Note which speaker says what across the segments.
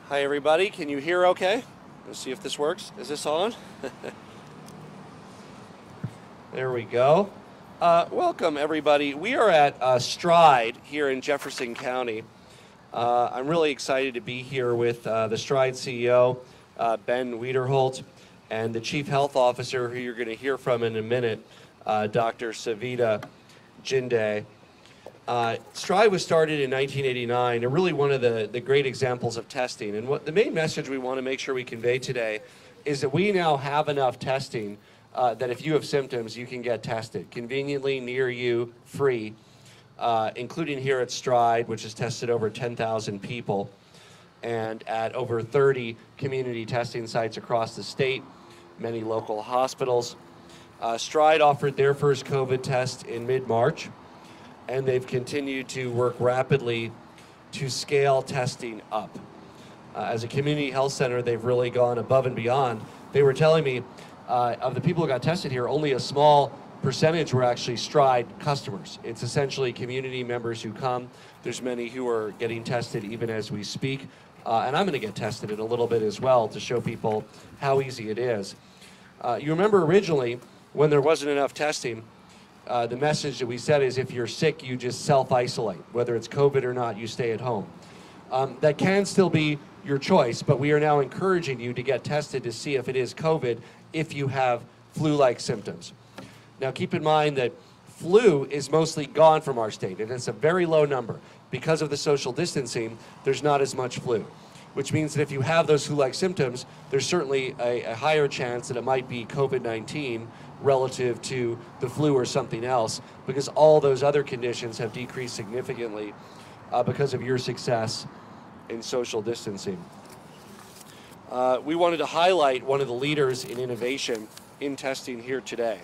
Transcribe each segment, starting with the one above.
Speaker 1: Hi everybody, can you hear okay? Let's see if this works. Is this on? There we go. Welcome everybody. We are at Stride here in Jefferson County. I'm really excited to be here with the Stride CEO, Ben Wiederholt, and the Chief Health Officer, who you're going to hear from in a minute, Dr. Savita Jinde. Stride was started in 1989, and really one of the great examples of testing. And what the main message we want to make sure we convey today is that we now have enough testing that if you have symptoms, you can get tested conveniently, near you, free, including here at Stride, which has tested over 10,000 people, and at over 30 community testing sites across the state, many local hospitals. Stride offered their first COVID test in mid-March, and they've continued to work rapidly to scale testing up. As a community health center, they've really gone above and beyond. They were telling me of the people who got tested here, only a small percentage were actually Stride customers. It's essentially community members who come. There's many who are getting tested even as we speak. And I'm gonna get tested in a little bit as well to show people how easy it is. You remember originally when there wasn't enough testing, the message that we said is if you're sick, you just self-isolate. Whether it's COVID or not, you stay at home. That can still be your choice, but we are now encouraging you to get tested to see if it is COVID if you have flu-like symptoms. Now keep in mind that flu is mostly gone from our state, and it's a very low number. Because of the social distancing, there's not as much flu, which means that if you have those flu-like symptoms, there's certainly a higher chance that it might be COVID-19 relative to the flu or something else, because all those other conditions have decreased significantly because of your success in social distancing. We wanted to highlight one of the leaders in innovation in testing here today.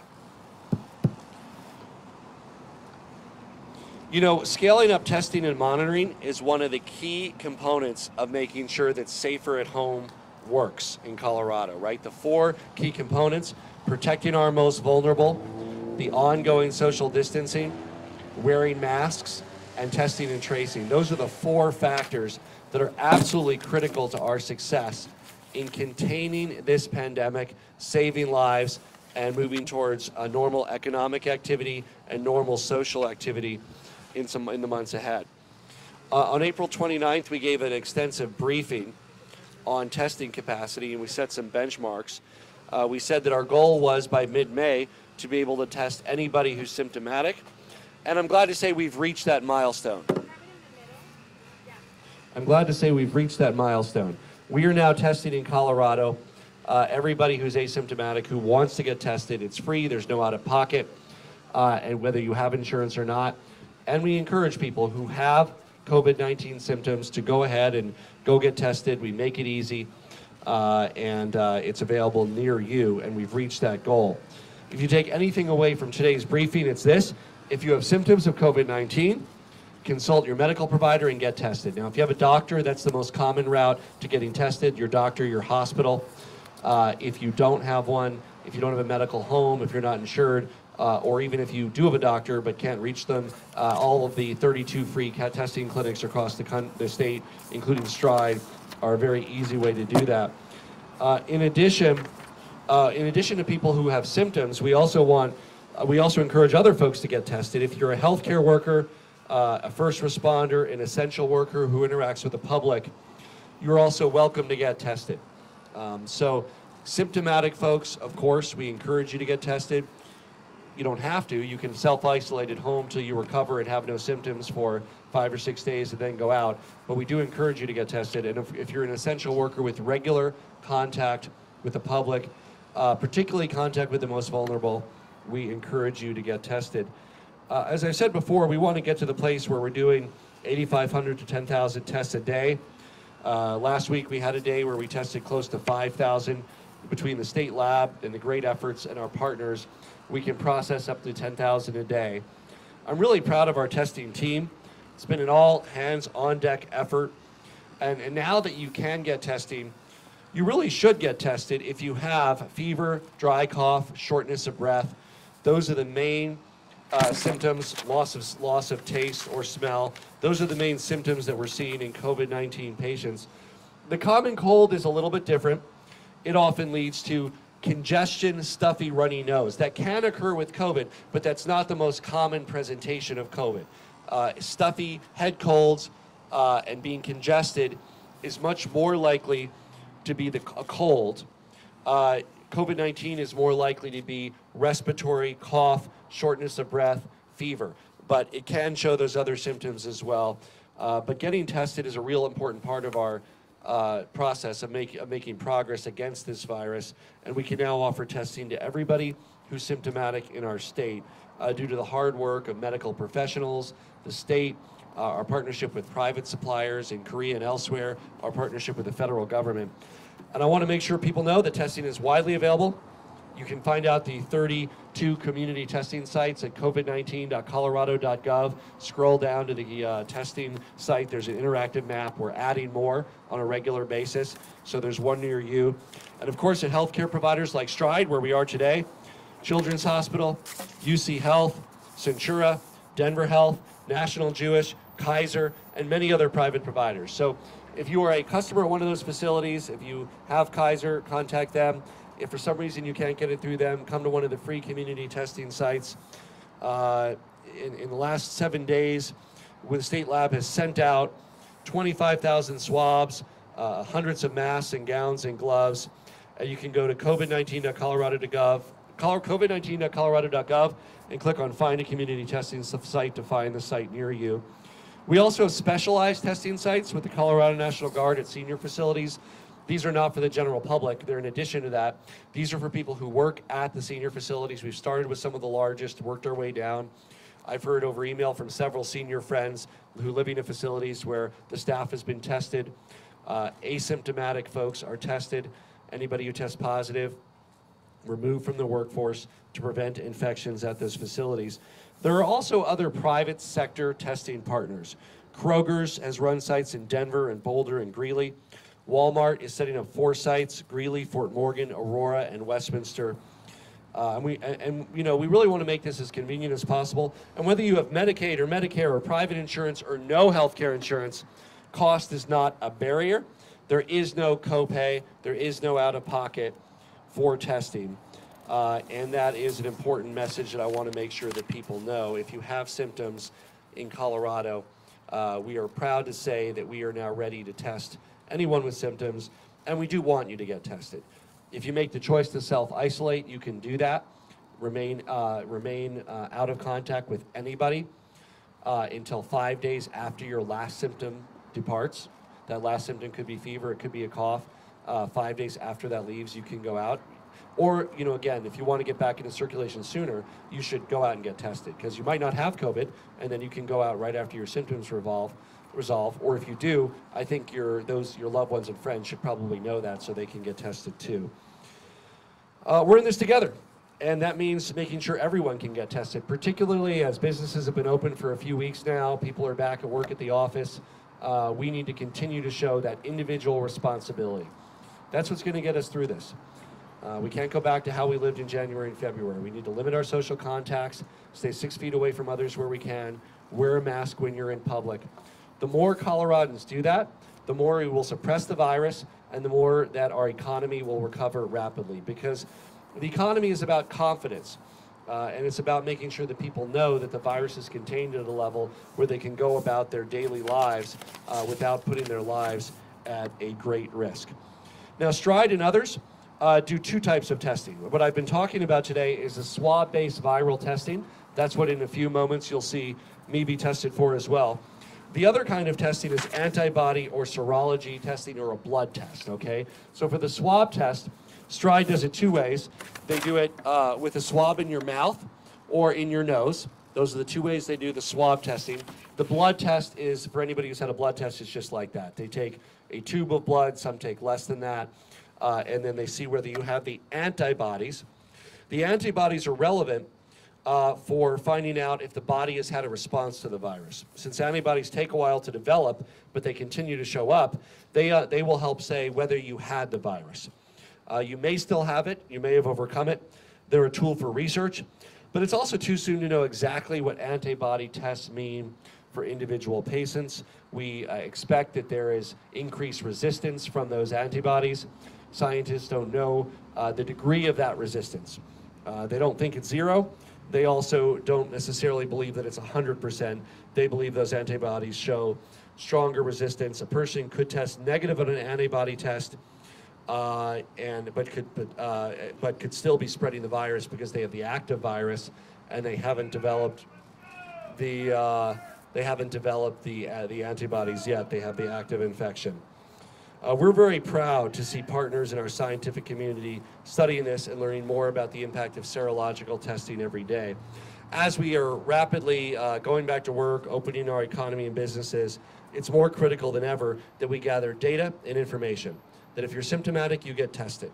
Speaker 1: You know, scaling up testing and monitoring is one of the key components of making sure that safer at home works in Colorado, right? The four key components: protecting our most vulnerable, the ongoing social distancing, wearing masks, and testing and tracing. Those are the four factors that are absolutely critical to our success in containing this pandemic, saving lives, and moving towards a normal economic activity and normal social activity in the months ahead. On April 29th, we gave an extensive briefing on testing capacity, and we set some benchmarks. We said that our goal was by mid-May to be able to test anybody who's symptomatic, and I'm glad to say we've reached that milestone. We are now testing in Colorado everybody who's asymptomatic who wants to get tested. It's free, there's no out-of-pocket, and whether you have insurance or not. And we encourage people who have COVID-19 symptoms to go ahead and go get tested. We make it easy, and it's available near you, and we've reached that goal. If you take anything away from today's briefing, it's this: if you have symptoms of COVID-19, consult your medical provider and get tested. Now, if you have a doctor, that's the most common route to getting tested, your doctor, your hospital. If you don't have one, if you don't have a medical home, if you're not insured, or even if you do have a doctor but can't reach them, all of the 32 free testing clinics across the state, including Stride, are a very easy way to do that. In addition to people who have symptoms, we also encourage other folks to get tested. If you're a healthcare worker, a first responder, an essential worker who interacts with the public, you're also welcome to get tested. So symptomatic folks, of course, we encourage you to get tested. You don't have to. You can self-isolate at home till you recover and have no symptoms for 5 or 6 days and then go out. But we do encourage you to get tested. And if you're an essential worker with regular contact with the public, particularly contact with the most vulnerable, we encourage you to get tested. As I said before, we want to get to the place where we're doing 8,500 to 10,000 tests a day. Last week we had a day where we tested close to 5,000. Between the state lab and the great efforts and our partners, we can process up to 10,000 a day. I'm really proud of our testing team. It's been an all hands on deck effort. And now that you can get testing, you really should get tested if you have fever, dry cough, shortness of breath. Those are the main symptoms, loss of taste or smell. Those are the main symptoms that we're seeing in COVID-19 patients. The common cold is a little bit different. It often leads to congestion, stuffy, runny nose. That can occur with COVID, but that's not the most common presentation of COVID. Stuffy head colds and being congested is much more likely to be a cold. COVID-19 is more likely to be respiratory, cough, shortness of breath, fever, but it can show those other symptoms as well. But getting tested is a real important part of our process of making progress against this virus, and we can now offer testing to everybody who's symptomatic in our state due to the hard work of medical professionals, the state, our partnership with private suppliers in Korea and elsewhere, our partnership with the federal government. And I want to make sure people know that testing is widely available. You can find out the 32 community testing sites at covid19.colorado.gov. Scroll down to the testing site. There's an interactive map. We're adding more on a regular basis, so there's one near you. And of course, at healthcare providers like Stride, where we are today, Children's Hospital, UC Health, Centura, Denver Health, National Jewish, Kaiser, and many other private providers. So if you are a customer at one of those facilities, if you have Kaiser, contact them. If for some reason you can't get it through them, come to one of the free community testing sites. In the last 7 days, the state lab has sent out 25,000 swabs, hundreds of masks and gowns and gloves. You can go to covid19.colorado.gov and click on Find a Community Testing Site to find the site near you. We also have specialized testing sites with the Colorado National Guard at senior facilities. These are not for the general public. They're in addition to that. These are for people who work at the senior facilities. We've started with some of the largest, worked our way down. I've heard over email from several senior friends who live in facilities where the staff has been tested. Asymptomatic folks are tested. Anybody who tests positive, removed from the workforce to prevent infections at those facilities. There are also other private sector testing partners. Kroger's has run sites in Denver and Boulder and Greeley. Walmart is setting up 4 sites: Greeley, Fort Morgan, Aurora, and Westminster. We really want to make this as convenient as possible. And whether you have Medicaid or Medicare or private insurance or no health care insurance, cost is not a barrier. There is no copay. There is no out-of-pocket for testing. And that is an important message that I want to make sure that people know. If you have symptoms in Colorado, we are proud to say that we are now ready to test anyone with symptoms, and we do want you to get tested. If you make the choice to self-isolate, you can do that. Remain out of contact with anybody until 5 days after your last symptom departs. That last symptom could be fever, it could be a cough. 5 days after that leaves, you can go out. Or, again, if you want to get back into circulation sooner, you should go out and get tested, because you might not have COVID, and then you can go out right after your symptoms resolve. Or if you do, I think your loved ones and friends should probably know that so they can get tested too. We're in this together, and that means making sure everyone can get tested, particularly as businesses have been open for a few weeks now, people are back at work at the office. We need to continue to show that individual responsibility. That's what's going to get us through this. We can't go back to how we lived in January and February. We need to limit our social contacts, stay 6 feet away from others where we can, wear a mask when you're in public. The more Coloradans do that, the more we will suppress the virus, and the more that our economy will recover rapidly. Because the economy is about confidence, and it's about making sure that people know that the virus is contained at a level where they can go about their daily lives without putting their lives at a great risk. Now, Stride and others do 2 types of testing. What I've been talking about today is a swab-based viral testing. That's what in a few moments you'll see me be tested for as well. The other kind of testing is antibody or serology testing, or a blood test, okay? So for the swab test, Stride does it 2 ways. They do it with a swab in your mouth or in your nose. Those are the 2 ways they do the swab testing. The blood test is, for anybody who's had a blood test, it's just like that. They take a tube of blood, some take less than that, and then they see whether you have the antibodies. The antibodies are relevant for finding out if the body has had a response to the virus. Since antibodies take a while to develop, but they continue to show up, they will help say whether you had the virus. You may still have it, you may have overcome it. They're a tool for research, but it's also too soon to know exactly what antibody tests mean for individual patients. We expect that there is increased resistance from those antibodies. Scientists don't know the degree of that resistance. They don't think it's zero. They also don't necessarily believe that it's 100%. They believe those antibodies show stronger resistance. A person could test negative on an antibody test, but could still be spreading the virus because they have the active virus and they haven't developed the antibodies yet. They have the active infection. We're very proud to see partners in our scientific community studying this and learning more about the impact of serological testing every day. As we are rapidly going back to work, opening our economy and businesses, it's more critical than ever that we gather data and information, that if you're symptomatic, you get tested.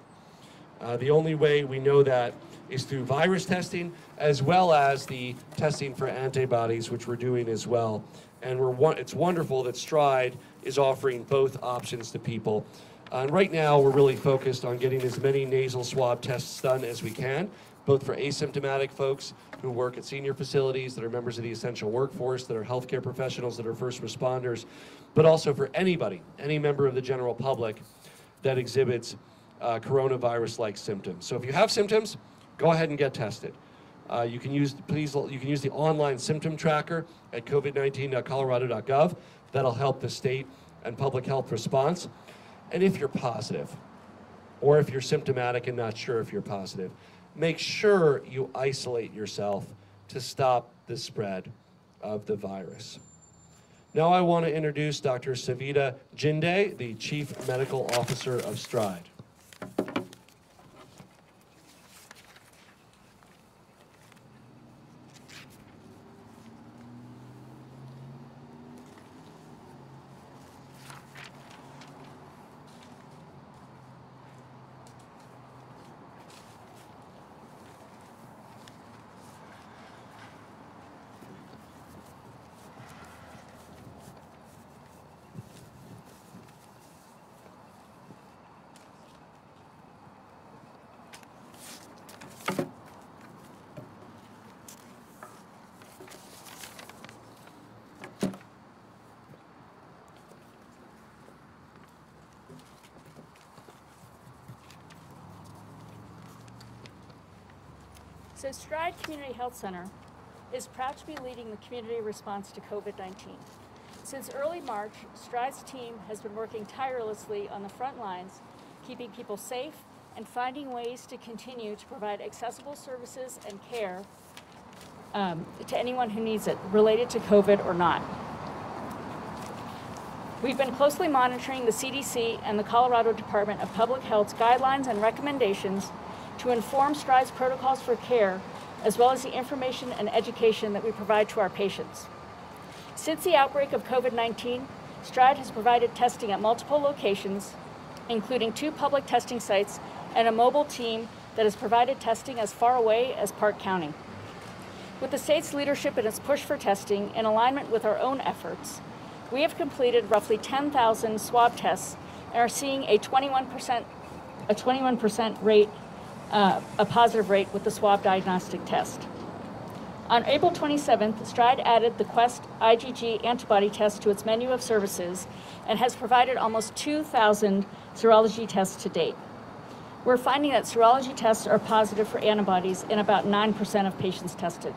Speaker 1: The only way we know that is through virus testing, as well as the testing for antibodies, which we're doing as well. And it's wonderful that Stride is offering both options to people. And right now, we're really focused on getting as many nasal swab tests done as we can, both for asymptomatic folks who work at senior facilities, that are members of the essential workforce, that are healthcare professionals, that are first responders, but also for anybody, any member of the general public that exhibits coronavirus-like symptoms. So if you have symptoms, go ahead and get tested. You can use the online symptom tracker at covid19.colorado.gov. That'll help the state and public health response. And if you're positive, or if you're symptomatic and not sure if you're positive, make sure you isolate yourself to stop the spread of the virus. Now I want to introduce Dr. Savita Jinde, the Chief Medical Officer of Stride.
Speaker 2: So Stride Community Health Center is proud to be leading the community response to COVID-19. Since early March, Stride's team has been working tirelessly on the front lines, keeping people safe and finding ways to continue to provide accessible services and care to anyone who needs it, related to COVID or not. We've been closely monitoring the CDC and the Colorado Department of Public Health's guidelines and recommendations to inform Stride's protocols for care, as well as the information and education that we provide to our patients. Since the outbreak of COVID-19, Stride has provided testing at multiple locations, including 2 public testing sites and a mobile team that has provided testing as far away as Park County. With the state's leadership in its push for testing in alignment with our own efforts, we have completed roughly 10,000 swab tests and are seeing a 21% rate, a positive rate with the swab diagnostic test. On April 27th, Stride added the Quest IgG antibody test to its menu of services and has provided almost 2,000 serology tests to date. We're finding that serology tests are positive for antibodies in about 9% of patients tested.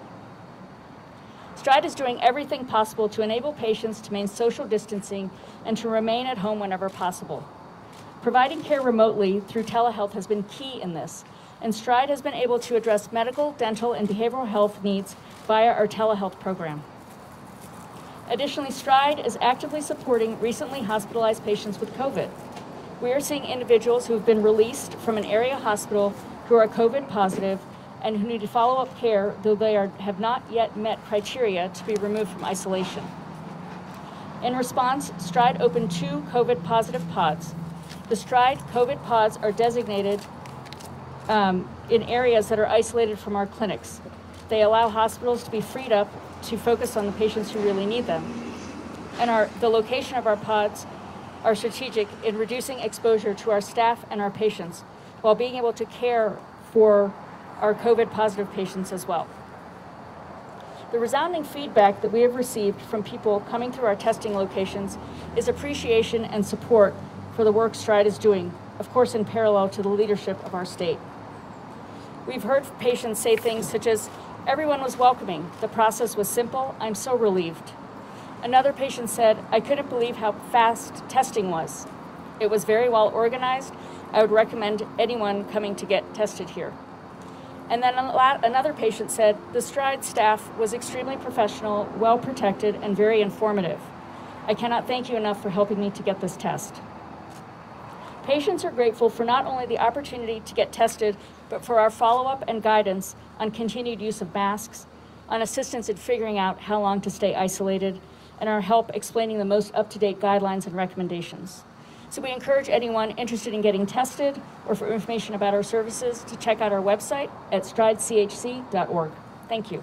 Speaker 2: Stride is doing everything possible to enable patients to maintain social distancing and to remain at home whenever possible. Providing care remotely through telehealth has been key in this, and Stride has been able to address medical, dental, and behavioral health needs via our telehealth program. Additionally, Stride is actively supporting recently hospitalized patients with COVID. We are seeing individuals who have been released from an area hospital who are COVID positive and who need follow-up care, though they have not yet met criteria to be removed from isolation. In response, Stride opened 2 COVID positive pods. The Stride COVID pods are designated in areas that are isolated from our clinics. They allow hospitals to be freed up to focus on the patients who really need them. And the location of our pods are strategic in reducing exposure to our staff and our patients, while being able to care for our COVID positive patients as well. The resounding feedback that we have received from people coming through our testing locations is appreciation and support for the work Stride is doing, of course in parallel to the leadership of our state. We've heard patients say things such as, "Everyone was welcoming, the process was simple, I'm so relieved." Another patient said, "I couldn't believe how fast testing was. It was very well organized. I would recommend anyone coming to get tested here." And then another patient said, "The Stride staff was extremely professional, well protected, and very informative. I cannot thank you enough for helping me to get this test." Patients are grateful for not only the opportunity to get tested, but for our follow-up and guidance on continued use of masks, on assistance in figuring out how long to stay isolated, and our help explaining the most up-to-date guidelines and recommendations. So we encourage anyone interested in getting tested or for information about our services to check out our website at stridechc.org. Thank you.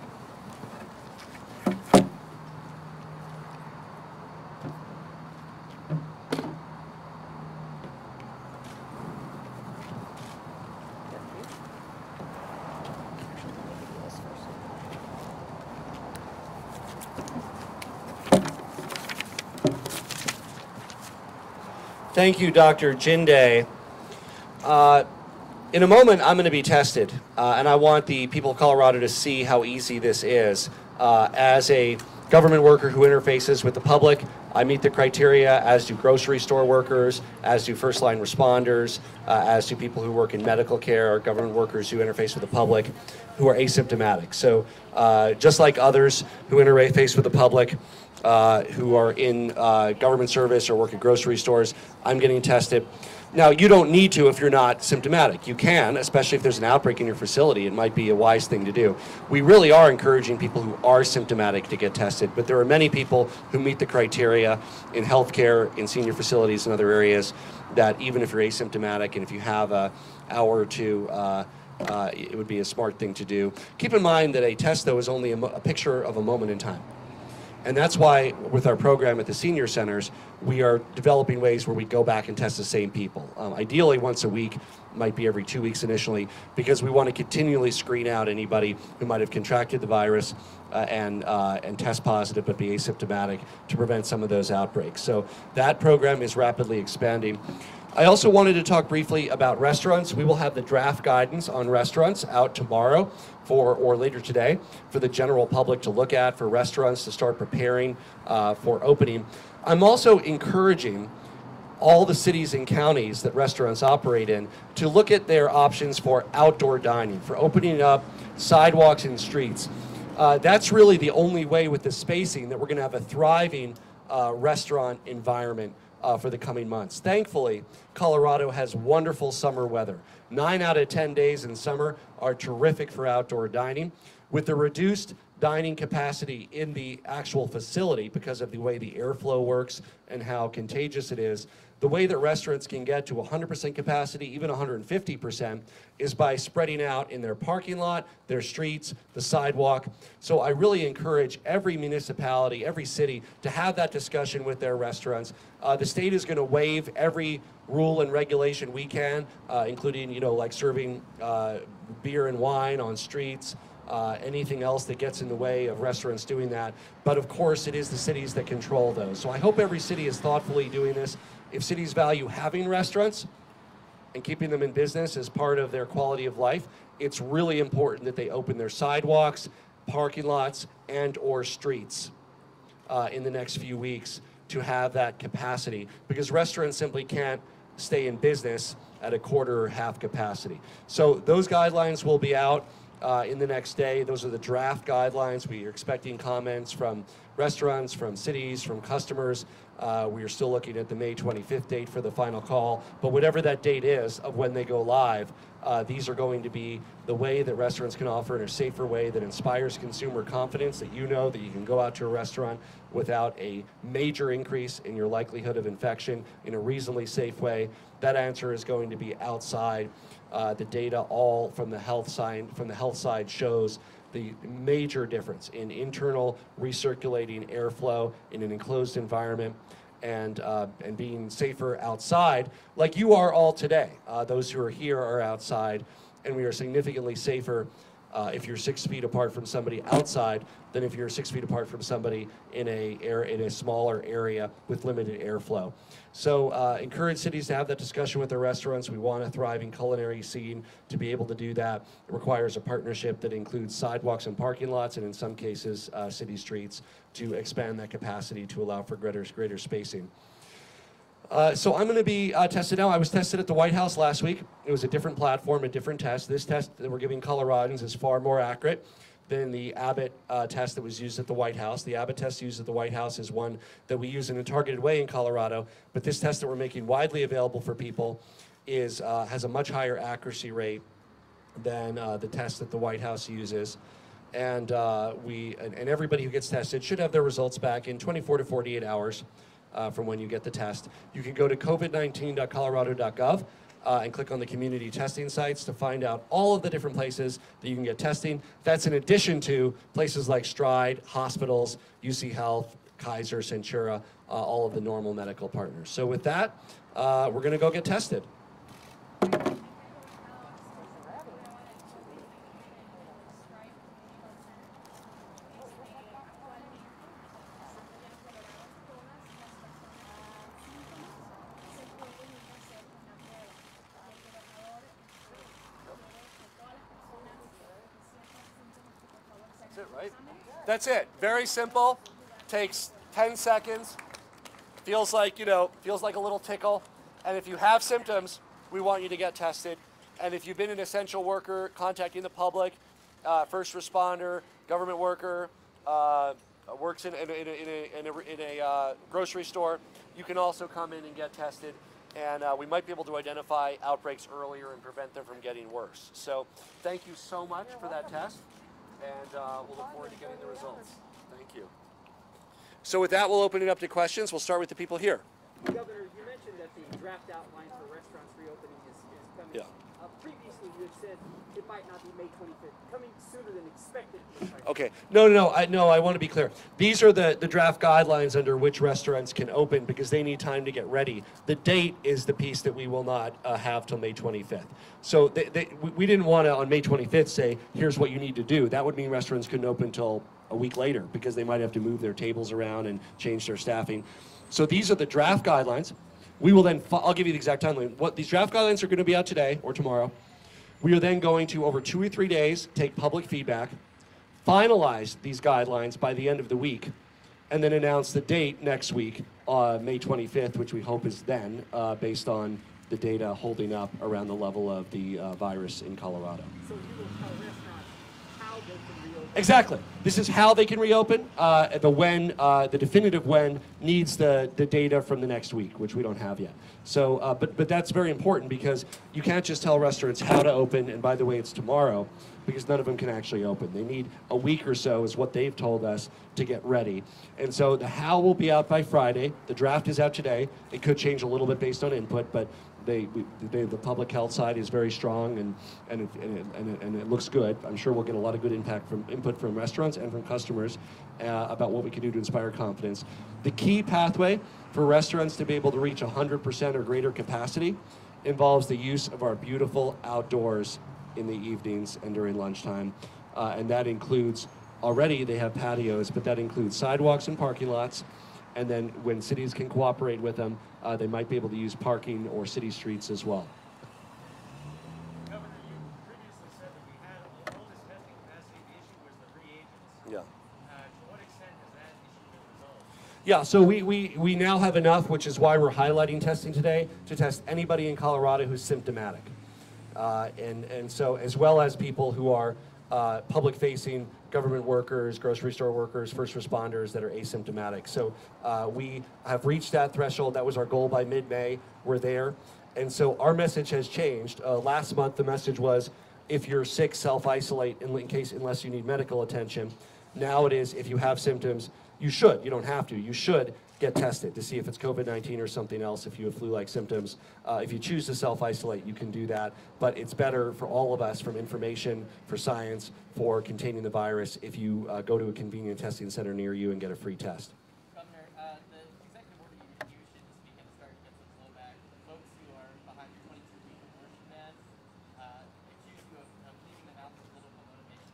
Speaker 1: Thank you, Dr. Jinde. In a moment, I'm going to be tested, and I want the people of Colorado to see how easy this is. As a government worker who interfaces with the public, I meet the criteria, as do grocery store workers, as do first-line responders, as do people who work in medical care, or government workers who interface with the public who are asymptomatic. So just like others who interface with the public, who are in government service or work at grocery stores, I'm getting tested. Now, you don't need to if you're not symptomatic. You can, especially if there's an outbreak in your facility. It might be a wise thing to do. We really are encouraging people who are symptomatic to get tested, but there are many people who meet the criteria in healthcare, in senior facilities, and other areas that even if you're asymptomatic and if you have an hour or two, it would be a smart thing to do. Keep in mind that a test, though, is only a picture of a moment in time. And that's why with our program at the senior centers, we are developing ways where we go back and test the same people. Ideally once a week, might be every 2 weeks initially, because we want to continually screen out anybody who might have contracted the virus and test positive but be asymptomatic to prevent some of those outbreaks. So that program is rapidly expanding. I also wanted to talk briefly about restaurants. We will have the draft guidance on restaurants out tomorrow or later today for the general public to look at, for restaurants to start preparing for opening. I'm also encouraging all the cities and counties that restaurants operate in to look at their options for outdoor dining, for opening up sidewalks and streets. That's really the only way with the spacing that we're going to have a thriving restaurant environment for the coming months. Thankfully, Colorado has wonderful summer weather. 9 out of 10 days in summer are terrific for outdoor dining. With the reduced dining capacity in the actual facility because of the way the airflow works and how contagious it is, the way that restaurants can get to 100% capacity, even 150%, is by spreading out in their parking lot, their streets, the sidewalk. So I really encourage every municipality, every city to have that discussion with their restaurants. The state is going to waive every rule and regulation we can, including, like serving beer and wine on streets, anything else that gets in the way of restaurants doing that. But of course, it is the cities that control those. So I hope every city is thoughtfully doing this. If cities value having restaurants and keeping them in business as part of their quality of life, it's really important that they open their sidewalks, parking lots, and or streets in the next few weeks to have that capacity, because restaurants simply can't stay in business at a quarter or half capacity. So those guidelines will be out in the next day. Those are the draft guidelines. We are expecting comments from restaurants, from cities, from customers. We are still looking at the May 25th date for the final call. But whatever that date is of when they go live, these are going to be the way that restaurants can offer in a safer way that inspires consumer confidence, that you know that you can go out to a restaurant without a major increase in your likelihood of infection in a reasonably safe way. That answer is going to be outside. The data all from the health side shows the major difference in internal recirculating airflow in an enclosed environment and being safer outside, like you are all today. Those who are here are outside, and we are significantly safer if you're 6 feet apart from somebody outside than if you're 6 feet apart from somebody in a smaller area with limited airflow. So encourage cities to have that discussion with their restaurants. We want a thriving culinary scene. To be able to do that, it requires a partnership that includes sidewalks and parking lots, and in some cases, city streets, to expand that capacity to allow for greater spacing. So I'm going to be tested now. I was tested at the White House last week. It was a different platform, a different test. This test that we're giving Coloradans is far more accurate than the Abbott test that was used at the White House. The Abbott test used at the White House is one that we use in a targeted way in Colorado, but this test that we're making widely available for people has a much higher accuracy rate than the test that the White House uses. And everybody who gets tested should have their results back in 24 to 48 hours from when you get the test. You can go to covid19.colorado.gov and click on the community testing sites to find out all of the different places that you can get testing. That's in addition to places like Stride, hospitals, UC Health, Kaiser, Centura, all of the normal medical partners. So with that, we're going to go get tested. That's it, right? That's it. Very simple. Takes 10 seconds. Feels like, feels like a little tickle. And if you have symptoms, we want you to get tested. And if you've been an essential worker contacting the public, first responder, government worker, works in a grocery store, you can also come in and get tested. And we might be able to identify outbreaks earlier and prevent them from getting worse. So thank you so much for that test. And we'll look forward to getting the results. Thank you. So with that, we'll open it up to questions. We'll start with the people here.
Speaker 3: Governor, you mentioned that the draft outline for restaurants reopening is coming.
Speaker 1: Yeah.
Speaker 3: Previously, you had said it might not be May 25th, coming sooner than expected.
Speaker 1: Okay. No, I want to be clear. These are the draft guidelines under which restaurants can open because they need time to get ready. The date is the piece that we will not have till May 25th. So we didn't want to, on May 25th, say, here's what you need to do. That would mean restaurants couldn't open until a week later because they might have to move their tables around and change their staffing. So these are the draft guidelines. We will then, I'll give you the exact timeline. What these draft guidelines are going to be out today or tomorrow. We are then going to, over 2 or 3 days, take public feedback, finalize these guidelines by the end of the week, and then announce the date next week, May 25th, which we hope is then, based on the data holding up around the level of the virus in Colorado.
Speaker 3: So you will tell restaurants how they can reopen?
Speaker 1: Exactly. This is how they can reopen. The definitive when needs the data from the next week, which we don't have yet. So, but that's very important because you can't just tell restaurants how to open, and by the way, it's tomorrow, because none of them can actually open. They need a week or so, is what they've told us, to get ready. And so the how will be out by Friday. The draft is out today. It could change a little bit based on input, but the public health side is very strong and it looks good. I'm sure we'll get a lot of good input from restaurants and from customers about what we can do to inspire confidence. The key pathway for restaurants to be able to reach 100% or greater capacity involves the use of our beautiful outdoors in the evenings and during lunchtime. And that includes, already they have patios, but that includes sidewalks and parking lots. And then when cities can cooperate with them, they might be able to use parking or city streets as well.
Speaker 4: Governor, you previously said that we had all this testing capacity. The issue was the reagents.
Speaker 1: Yeah.
Speaker 4: To what extent has that issue been resolved?
Speaker 1: Yeah, so we now have enough, which is why we're highlighting testing today, to test anybody in Colorado who's symptomatic. And so as well as people who are public-facing government workers, grocery store workers, first responders that are asymptomatic. So we have reached that threshold. That was our goal by mid-May. We're there. And so our message has changed. Last month, the message was, if you're sick, self-isolate unless you need medical attention. Now it is, if you have symptoms, you don't have to, you should get tested to see if it's COVID-19 or something else. If you have flu-like symptoms, if you choose to self-isolate, you can do that. But it's better for all of us, from information, for science, for containing the virus, if you go to a convenient testing center near you and get a free test.
Speaker 5: Governor, the executive order you issued this weekend to start to get some blowback. The folks who are behind your 22-week abortion ban accuse you of leaving them out for political motivation.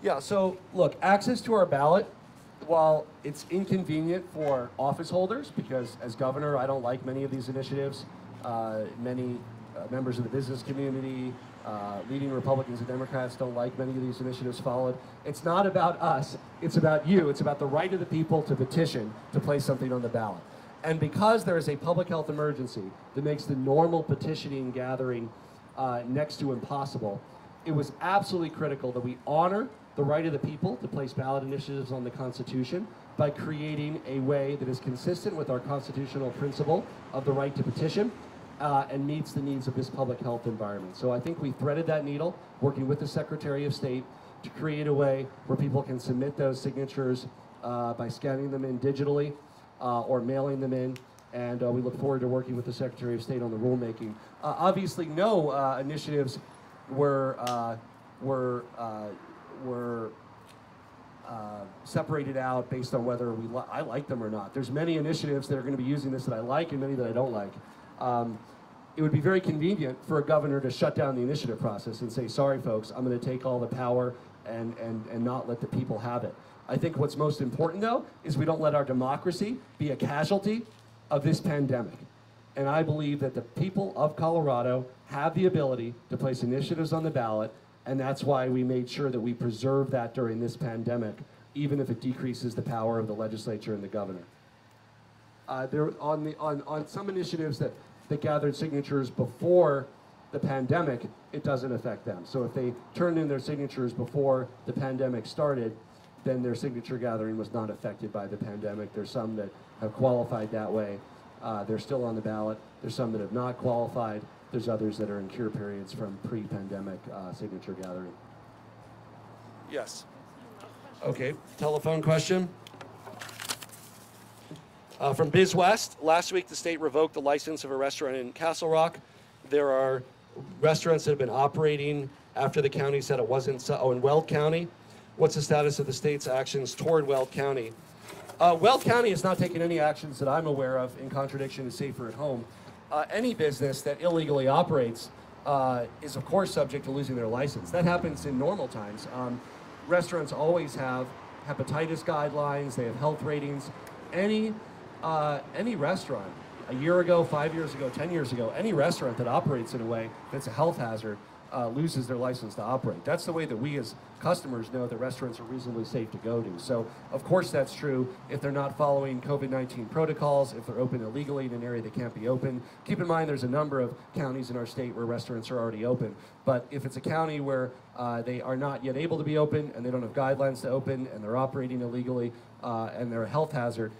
Speaker 6: Yeah, so look, access to our ballot, while it's inconvenient for office holders, because as governor, I don't like many of these initiatives. Many members of the business community, leading Republicans and Democrats don't like many of these initiatives followed. It's not about us, it's about you. It's about the right of the people to petition to place something on the ballot. And because there is a public health emergency that makes the normal petitioning gathering next to impossible, it was absolutely critical that we honor the right of the people to place ballot initiatives on the Constitution by creating a way that is consistent with our constitutional principle of the right to petition and meets the needs of this public health environment. So I think we threaded that needle, working with the Secretary of State to create a way where people can submit those signatures by scanning them in digitally or mailing them in. And we look forward to working with the Secretary of State on the rulemaking. Obviously, no initiatives were separated out based on whether I like them or not. There's many initiatives that are going to be using this that I like and many that I don't like. It would be very convenient for a governor to shut down the initiative process and say, sorry folks, I'm going to take all the power and not let the people have it. I think what's most important though is we don't let our democracy be a casualty of this pandemic. And I believe that the people of Colorado have the ability to place initiatives on the ballot, and that's why we made sure that we preserve that during this pandemic, even if it decreases the power of the legislature and the governor. On some initiatives that gathered signatures before the pandemic, it doesn't affect them. So if they turned in their signatures before the pandemic started, then their signature gathering was not affected by the pandemic. There's some that have qualified that way. They're still on the ballot. There's some that have not qualified. There's others that are in cure periods from pre-pandemic signature gathering. Yes. Okay, telephone question. From Biz West, last week the state revoked the license of a restaurant in Castle Rock. There are restaurants that have been operating after the county said it wasn't so. In Weld County, what's the status of the state's actions toward Weld County? Weld County has not taken any actions that I'm aware of in contradiction to Safer at Home. Any business that illegally operates is of course subject to losing their license. That happens in normal times. Restaurants always have hepatitis guidelines, they have health ratings. Any restaurant, a year ago, 5 years ago, 10 years ago, any restaurant that operates in a way that's a health hazard loses their license to operate. That's the way that we as customers know that restaurants are reasonably safe to go to. So of course that's true if they're not following COVID-19 protocols, if they're open illegally in an area that can't be open. Keep in mind there's a number of counties in our state where restaurants are already open. But if it's a county where they are not yet able to be open and they don't have guidelines to open and they're operating illegally and they're a health hazard,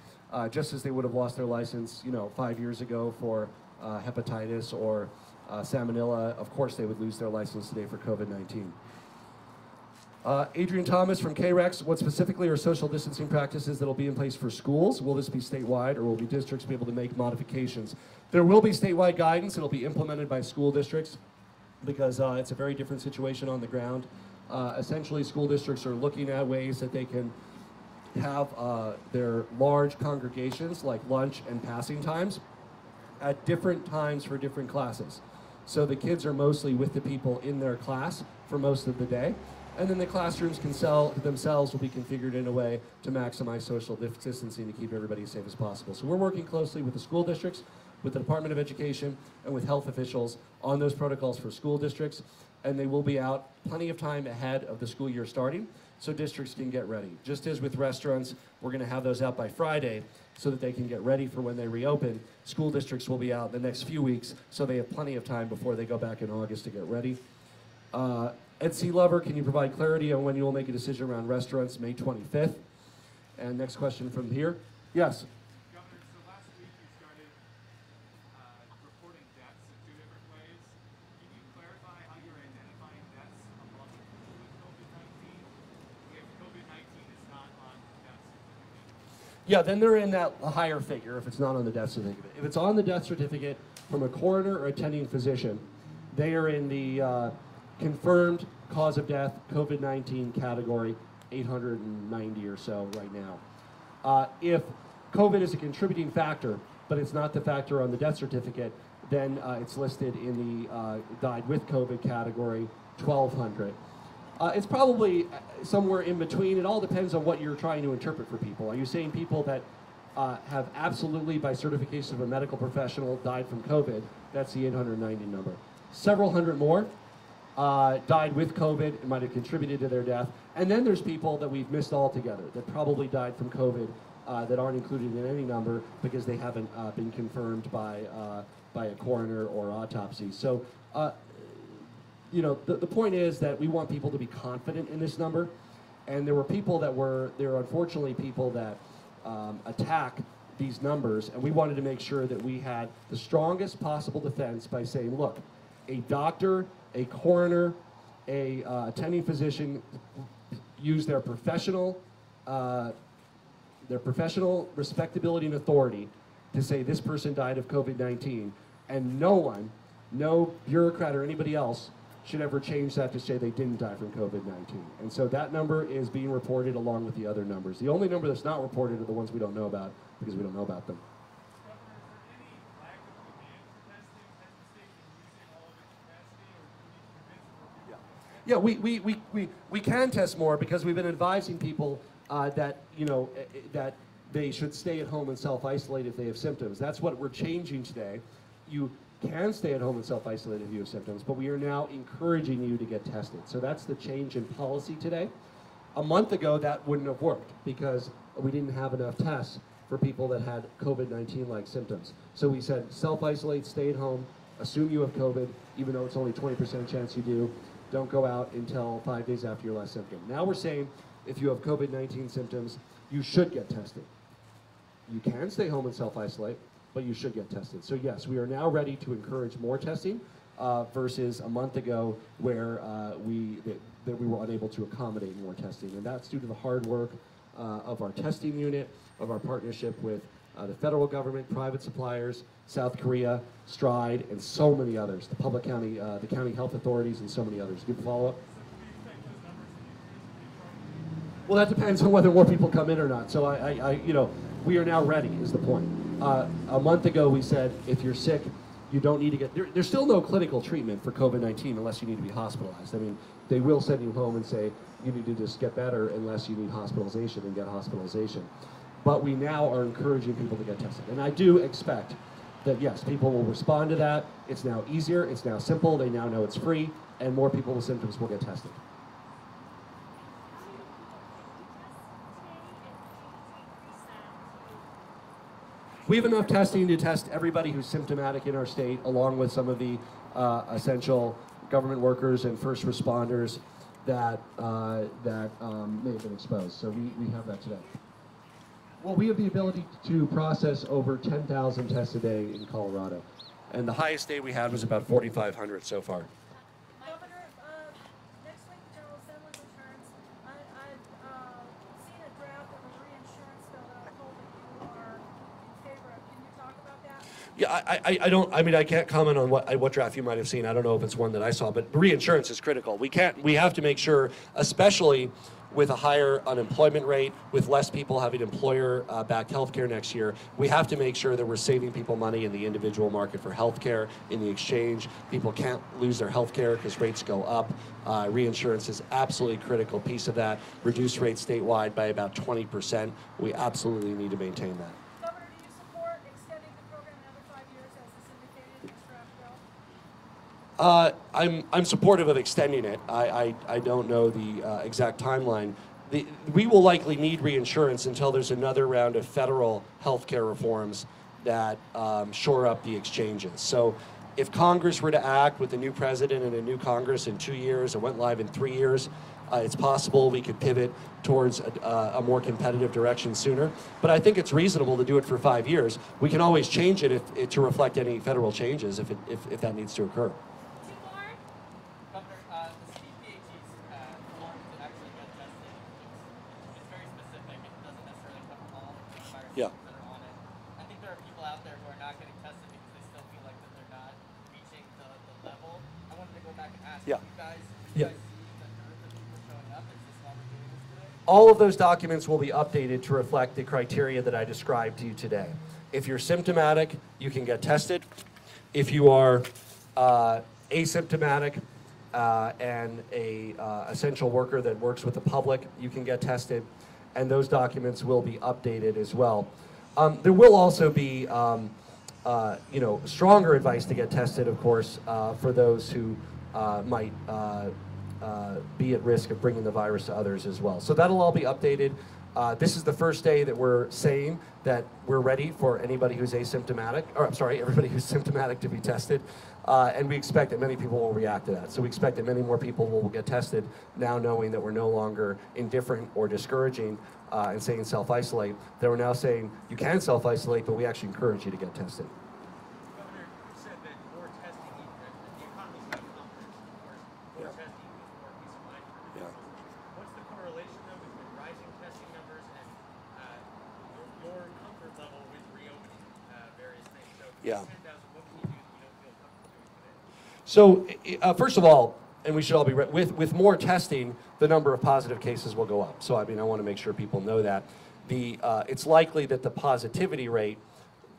Speaker 6: just as they would have lost their license, 5 years ago for hepatitis or salmonella, of course they would lose their license today for COVID-19. Adrian Thomas from KREX, what specifically are social distancing practices that will be in place for schools? Will this be statewide or will districts be able to make modifications? There will be statewide guidance. It'll be implemented by school districts because it's a very different situation on the ground. Essentially, school districts are looking at ways that they can have their large congregations like lunch and passing times at different times for different classes. So the kids are mostly with the people in their class for most of the day. And then the classrooms themselves will be configured in a way to maximize social distancing to keep everybody as safe as possible. So we're working closely with the school districts, with the Department of Education, and with health officials on those protocols for school districts. And they will be out plenty of time ahead of the school year starting so districts can get ready. Just as with restaurants, we're going to have those out by Friday so that they can get ready for when they reopen. School districts will be out the next few weeks so they have plenty of time before they go back in August to get ready. Ed C. Lover, can you provide clarity on when you will make a decision around restaurants May 25th? And next question from here. Yes.
Speaker 7: Governor, so last week you started reporting deaths in 2 different ways. Can you clarify how you're identifying deaths among people with COVID-19 if COVID-19 is not on the death certificate?
Speaker 6: Yeah, then they're in that higher figure if it's not on the death certificate. If it's on the death certificate from a coroner or attending physician, they are in the confirmed cause of death COVID-19 category, 890 or so right now. If COVID is a contributing factor, but it's not the factor on the death certificate, then it's listed in the died with COVID category, 1,200. It's probably somewhere in between. It all depends on what you're trying to interpret for people. Are you saying people that have absolutely, by certification of a medical professional, died from COVID? That's the 890 number. Several hundred more died with COVID. It might have contributed to their death. And then there's people that we've missed altogether that probably died from COVID that aren't included in any number because they haven't been confirmed by a coroner or autopsy. So, you know, the point is that we want people to be confident in this number. And there were unfortunately people that attack these numbers, and we wanted to make sure that we had the strongest possible defense by saying, look, a doctor, a coroner, a attending physician use their professional respectability and authority to say this person died of COVID-19, and no one, no bureaucrat or anybody else should ever change that to say they didn't die from COVID-19. And so that number is being reported along with the other numbers. The only number that's not reported are the ones we don't know about because we don't know about them. Yeah, we can test more because we've been advising people that, you know, that they should stay at home and self-isolate if they have symptoms. That's what we're changing today. You can stay at home and self-isolate if you have symptoms, but we are now encouraging you to get tested. So that's the change in policy today. A month ago, that wouldn't have worked because we didn't have enough tests for people that had COVID-19-like symptoms. So we said self-isolate, stay at home, assume you have COVID, even though it's only 20% chance you do. Don't go out until 5 days after your last symptom. Now we're saying if you have COVID-19 symptoms, you should get tested. You can stay home and self-isolate, but you should get tested. So yes, we are now ready to encourage more testing versus a month ago where we were unable to accommodate more testing. And that's due to the hard work of our testing unit, of our partnership with the federal government, private suppliers, South Korea, Stride, and so many others, the the county health authorities, and so many others. Give a follow-up? Well, that depends on whether more people come in or not. So you know, we are now ready is the point. A month ago we said if you're sick, you don't need to get, there's still no clinical treatment for COVID-19 unless you need to be hospitalized. I mean, they will send you home and say you need to just get better unless you need hospitalization and get hospitalization. But we now are encouraging people to get tested. And I do expect that yes, people will respond to that. It's now easier, it's now simple, they now know it's free, and more people with symptoms will get tested. We have enough testing to test everybody who's symptomatic in our state, along with some of the essential government workers and first responders that may have been exposed. So we have that today. Well, we have the ability to process over 10,000 tests a day in Colorado. And the highest day we had was about 4,500 so far.
Speaker 8: Governor, next week the General Assembly returns. I've seen a draft of a reinsurance bill that I'm told that you are in favor of. Can you talk about that?
Speaker 6: Yeah, I mean, I can't comment on what draft you might have seen. I don't know if it's one that I saw, but reinsurance is critical. We have to make sure, especially with a higher unemployment rate, with less people having employer-backed health care next year, we have to make sure that we're saving people money in the individual market for health care, in the exchange. People can't lose their health care because rates go up. Reinsurance is absolutely a critical piece of that. Reduce rates statewide by about 20%. We absolutely need to maintain that.
Speaker 8: Governor, do you support extending the program another 5 years as is indicated in this draft bill?
Speaker 6: I'm supportive of extending it. I don't know the exact timeline. We will likely need reinsurance until there's another round of federal healthcare reforms that shore up the exchanges. So if Congress were to act with a new president and a new Congress in 2 years and went live in 3 years, it's possible we could pivot towards a more competitive direction sooner. But I think it's reasonable to do it for 5 years. We can always change it to reflect any federal changes if that needs to occur.
Speaker 5: Governor, the CPHE's form to actually get tested, it's very specific. It doesn't necessarily cover all the viruses that are on it. I think there are people out there who are not getting tested because they still feel like that they're not reaching the level. I wanted to go back and ask you guys see the nerve of people showing up? Is this why we're doing this today?
Speaker 6: All of those documents will be updated to reflect the criteria that I described to you today. If you're symptomatic, you can get tested. If you are asymptomatic, and a essential worker that works with the public, you can get tested, and those documents will be updated as well. There will also be stronger advice to get tested, of course, for those who might be at risk of bringing the virus to others as well. So that'll all be updated. This is the first day that we're saying that we're ready for anybody who's asymptomatic, or I'm sorry, everybody who's symptomatic to be tested. And we expect that many people will react to that. So we expect that many more people will get tested now, knowing that we're no longer indifferent or discouraging and saying self-isolate. That we're now saying you can self-isolate, but we actually encourage you to get tested.
Speaker 4: Governor, you said that more testing, the economy's got confidence, of course. More testing means more peace of mind for businesses. What's the correlation though between rising testing numbers and your comfort level with reopening various things? So
Speaker 6: Yeah.
Speaker 4: 10,000, what can you do that you don't feel comfortable doing today?
Speaker 6: So first of all, and we should all be with more testing, the number of positive cases will go up. So I mean, I want to make sure people know that. It's likely that the positivity rate,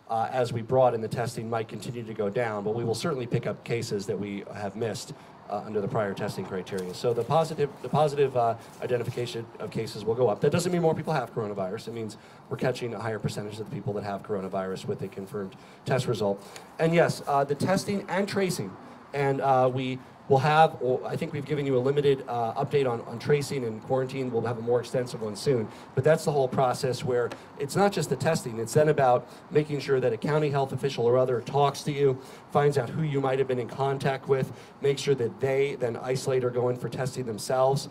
Speaker 6: as we broaden the testing, might continue to go down, but we will certainly pick up cases that we have missed under the prior testing criteria. So the positive identification of cases will go up. That doesn't mean more people have coronavirus. It means we're catching a higher percentage of the people that have coronavirus with a confirmed test result. And yes, the testing and tracing, and we will have, I think we've given you a limited update on tracing and quarantine. We'll have a more extensive one soon. But that's the whole process where it's not just the testing. It's then about making sure that a county health official or other talks to you, finds out who you might have been in contact with, make sure that they then isolate or go in for testing themselves,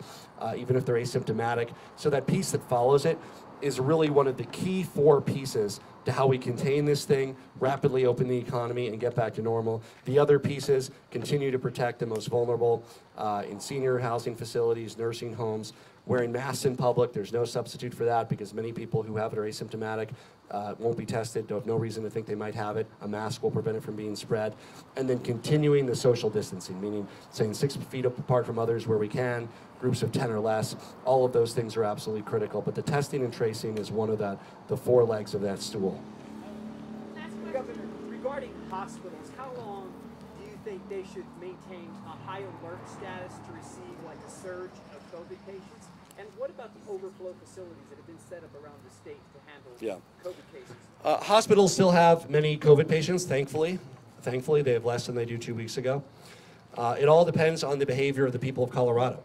Speaker 6: even if they're asymptomatic. So that piece that follows it is really one of the key 4 pieces to how we contain this thing, rapidly open the economy, and get back to normal. The other pieces continue to protect the most vulnerable in senior housing facilities, nursing homes, wearing masks in public. There's no substitute for that because many people who have it are asymptomatic, won't be tested, don't have no reason to think they might have it. A mask will prevent it from being spread. And then continuing the social distancing, meaning staying 6 feet apart from others where we can, groups of 10 or less. All of those things are absolutely critical, but the testing and tracing is one of the 4 legs of that stool.
Speaker 3: Governor, regarding hospitals, how long do you think they should maintain a high alert status to receive like a surge of COVID patients? And what about the overflow facilities that have been set up around the state to handle COVID cases?
Speaker 6: Hospitals still have many COVID patients, thankfully. Thankfully, they have less than they do 2 weeks ago. It all depends on the behavior of the people of Colorado.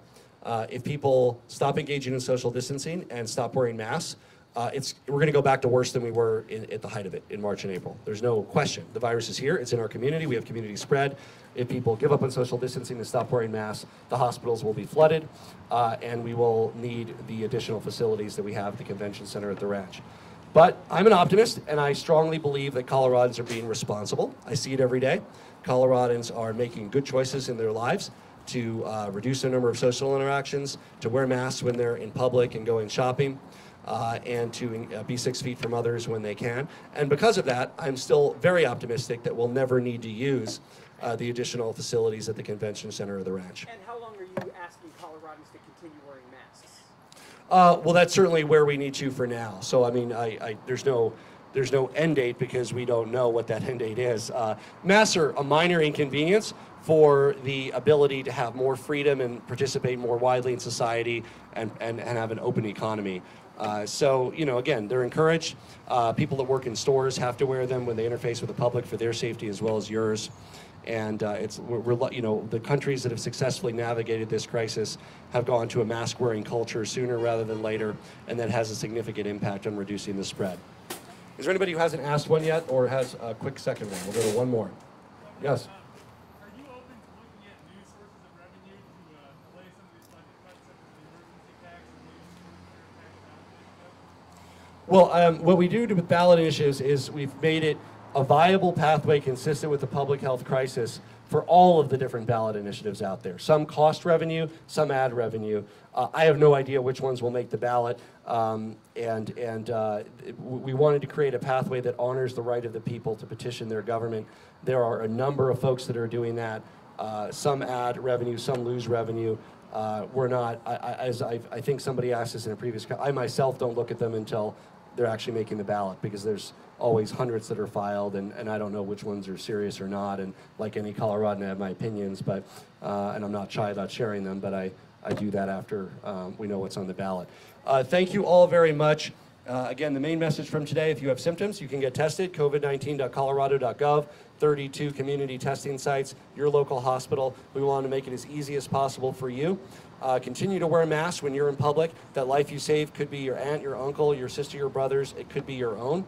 Speaker 6: If people stop engaging in social distancing and stop wearing masks, we're going to go back to worse than we were at the height of it in March and April. There's no question. The virus is here. It's in our community. We have community spread. If people give up on social distancing and stop wearing masks, the hospitals will be flooded, and we will need the additional facilities that we have at the convention center at the ranch. But I'm an optimist, and I strongly believe that Coloradans are being responsible. I see it every day. Coloradans are making good choices in their lives to reduce their number of social interactions, to wear masks when they're in public and going shopping, and to be 6 feet from others when they can. And because of that, I'm still very optimistic that we'll never need to use the additional facilities at the convention center or the ranch.
Speaker 3: And how long are you asking Coloradans to continue wearing masks?
Speaker 6: Well, that's certainly where we need to for now. So, I mean, there's no end date because we don't know what that end date is. Masks are a minor inconvenience for the ability to have more freedom and participate more widely in society and have an open economy. So, again, they're encouraged. People that work in stores have to wear them when they interface with the public for their safety as well as yours. And the countries that have successfully navigated this crisis have gone to a mask-wearing culture sooner rather than later, and that has a significant impact on reducing the spread. Is there anybody who hasn't asked one yet or has a quick second one? We'll go to one more. Yes?
Speaker 7: Are you open to looking at new sources of revenue to allay some of these budget cuts, such as the emergency tax and maybe
Speaker 6: Well, what we do with ballot initiatives is we've made it a viable pathway consistent with the public health crisis for all of the different ballot initiatives out there. Some cost revenue, some ad revenue. I have no idea which ones will make the ballot, we wanted to create a pathway that honors the right of the people to petition their government. There are a number of folks that are doing that. Some add revenue, some lose revenue. We're not, as I think somebody asked us in a previous, I myself don't look at them until they're actually making the ballot because there's always hundreds that are filed, and I don't know which ones are serious or not. And like any Coloradan, I have my opinions, but and I'm not shy about sharing them, but I do that after we know what's on the ballot. Thank you all very much. Again, the main message from today, if you have symptoms, you can get tested, covid19.colorado.gov, 32 community testing sites, your local hospital. We want to make it as easy as possible for you. Continue to wear masks when you're in public. That life you save could be your aunt, your uncle, your sister, your brothers. It could be your own.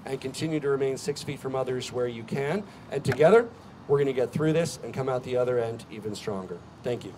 Speaker 6: And continue to remain 6 feet from others where you can. And together, we're going to get through this and come out the other end even stronger. Thank you.